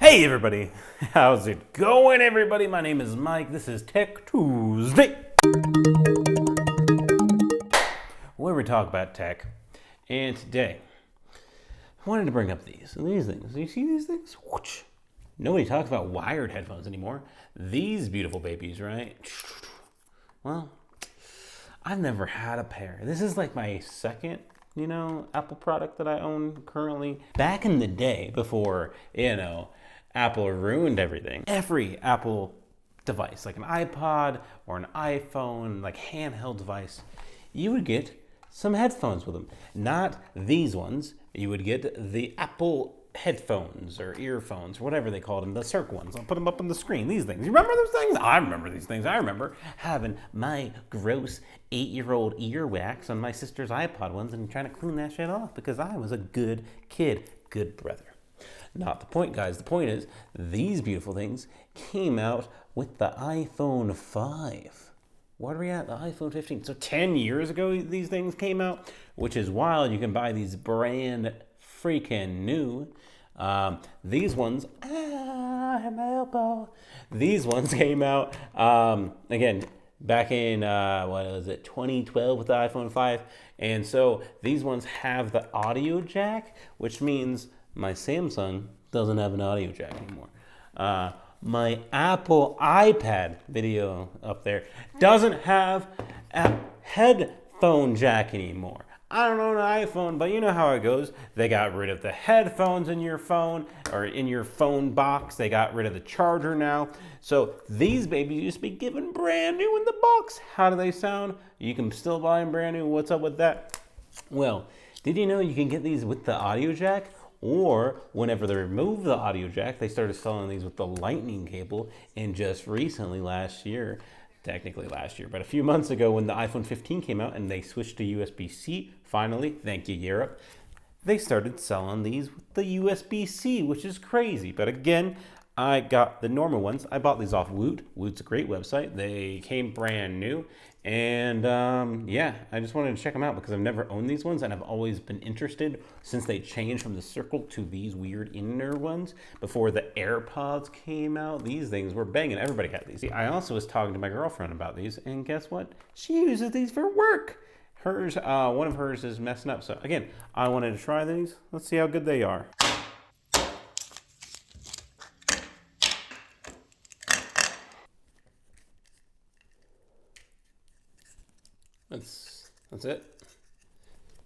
Hey everybody, how's it going everybody? My name is Mike, this is Tech Tuesday, where we talk about tech. And today, I wanted to bring up these things. Do you see these things? Whoosh. Nobody talks about wired headphones anymore. These beautiful babies, right? Well, I've never had a pair. This is like my second, Apple product that I own currently. Back in the day, before, Apple ruined everything, every Apple device, like an iPod or an iPhone, like handheld device, you would get some headphones with them. Not these ones. You would get the Apple headphones or earphones or whatever they called them, the circle ones. I'll put them up on the screen. These things. You remember those things? I remember these things. I remember having my gross 8-year-old earwax on my sister's iPod ones and trying to clean that shit off because I was a good kid, good brother. Not the point, guys. The point is, these beautiful things came out with the iPhone 5. What are we at? The iPhone 15. So 10 years ago, these things came out, which is wild. You can buy these brand freaking new. These ones, I have my elbow. These ones came out, again, back in, 2012 with the iPhone 5. And so these ones have the audio jack, which means my Samsung doesn't have an audio jack anymore. My Apple iPad video up there doesn't have a headphone jack anymore. I don't own an iPhone, but you know how it goes. They got rid of the headphones in your phone or in your phone box. They got rid of the charger now. So these babies used to be given brand new in the box. How do they sound? You can still buy them brand new. What's up with that? Well, did you know you can get these with the audio jack? Or whenever they removed the audio jack, they started selling these with the lightning cable. And just recently, technically last year, but a few months ago when the iPhone 15 came out and they switched to USB-C, finally, thank you Europe, they started selling these with the USB-C, which is crazy. But again, I got the normal ones. I bought these off Woot. Woot's a great website. They came brand new. And I just wanted to check them out because I've never owned these ones and I've always been interested since they changed from the circle to these weird inner ones. Before the AirPods came out, these things were banging. Everybody had these. I also was talking to my girlfriend about these, and guess what? She uses these for work. One of hers is messing up. So again, I wanted to try these. Let's see how good they are. That's it.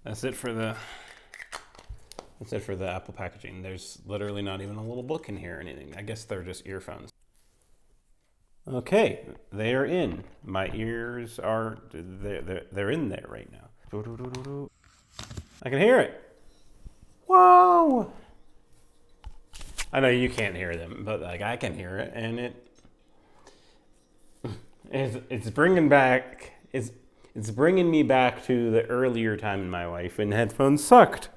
That's it for the Apple packaging. There's literally not even a little book in here or anything. I guess they're just earphones. Okay, they are in. My ears are they're in there right now. I can hear it. Whoa! I know you can't hear them, but like I can hear it, and it's bringing me back to the earlier time in my life when headphones sucked.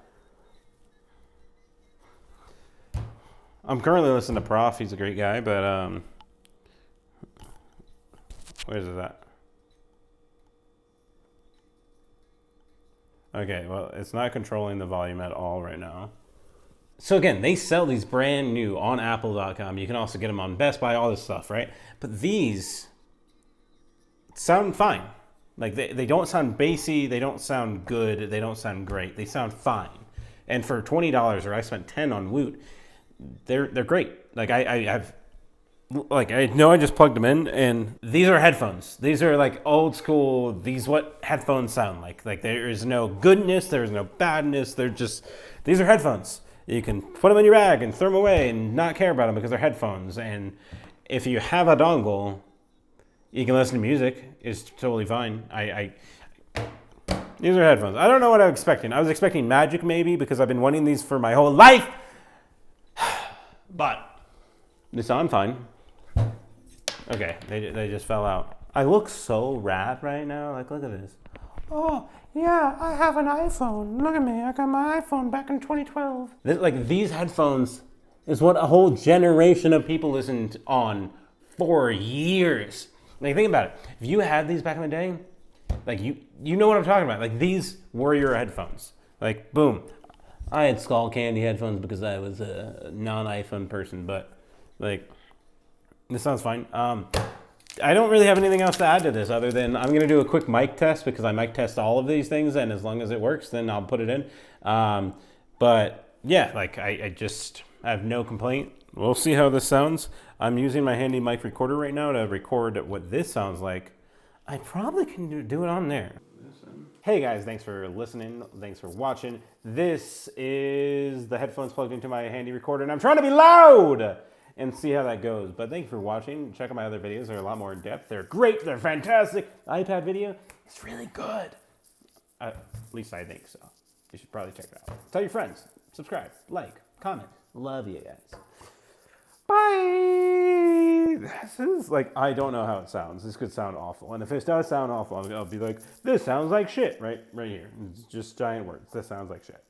I'm currently listening to Prof. He's a great guy, but where's it at? Okay, well, it's not controlling the volume at all right now. So again, they sell these brand new on Apple.com. You can also get them on Best Buy, all this stuff, right? But these sound fine. Like they don't sound bassy, they don't sound good, they don't sound great. They sound fine. And for $20, or I spent $10 on Woot, they're great. Like I just plugged them in, and these are headphones. These are like old school. These what headphones sound like. Like there is no goodness, there is no badness. These are headphones. You can put them in your bag and throw them away and not care about them because they're headphones. And if you have a dongle, you can listen to music. It's totally fine. These are headphones. I don't know what I was expecting. I was expecting magic maybe because I've been wanting these for my whole life. But they sound fine. Okay, they just fell out. I look so rad right now. Like, look at this. Oh, yeah, I have an iPhone. Look at me. I got my iPhone back in 2012. These headphones is what a whole generation of people listened on for years. Like, think about it. If you had these back in the day, like, you know what I'm talking about. Like, these were your headphones. Like, boom. I had Skull Candy headphones because I was a non-iPhone person, but like, this sounds fine. I don't really have anything else to add to this other than I'm going to do a quick mic test because I mic test all of these things, and as long as it works, then I'll put it in. But yeah, like I have no complaint. We'll see how this sounds. I'm using my handy mic recorder right now to record what this sounds like. I probably can do it on there. Hey guys, thanks for listening. Thanks for watching. This is the headphones plugged into my handy recorder, and I'm trying to be loud and see how that goes. But thank you for watching. Check out my other videos. They're a lot more in depth. They're great. They're fantastic. The iPad video is really good. At least I think so. You should probably check it out. Tell your friends. Subscribe. Like. Comment. Love you guys. Bye. This is like, I don't know how it sounds. This could sound awful. And if it does sound awful, I'll be like, this sounds like shit right here. It's just giant words. This sounds like shit.